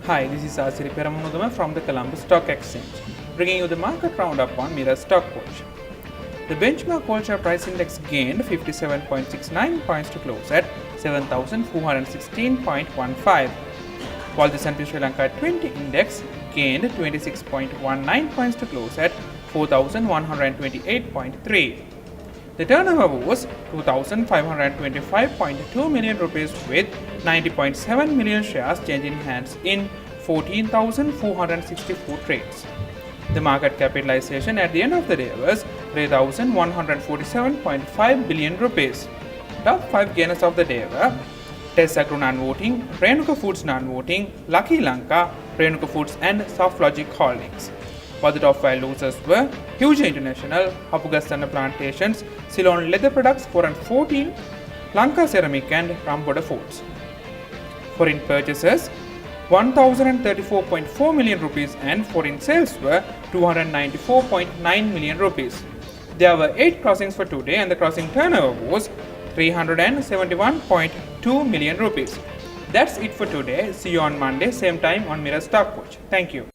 Hi, this is Asiri Peramunudama from the Columbus Stock Exchange, bringing you the market roundup on Mira Stock Watch. The benchmark All Share Price Index gained 57.69 points to close at 7,416.15, while the S&P Sri Lanka 20 Index gained 26.19 points to close at 4,128.3. The turnover was 2,525.2 million rupees with 90.7 million shares changing hands in 14,464 trades. The market capitalization at the end of the day was 3,147.5 billion rupees. Top 5 gainers of the day were Tess Agro non-voting, Renuka Foods non-voting, Lucky Lanka, Renuka Foods and Softlogic Holdings. While the top 5 losers were Huge International, Hapugastana Plantations, Ceylon Leather Products 414, Lanka Ceramic and Ramboda Foods. Foreign purchases 1,034.4 million rupees and foreign sales were 294.9 million rupees. There were 8 crossings for today and the crossing turnover was 371.2 million rupees. That's it for today. See you on Monday, same time on Mira Stock Watch. Thank you.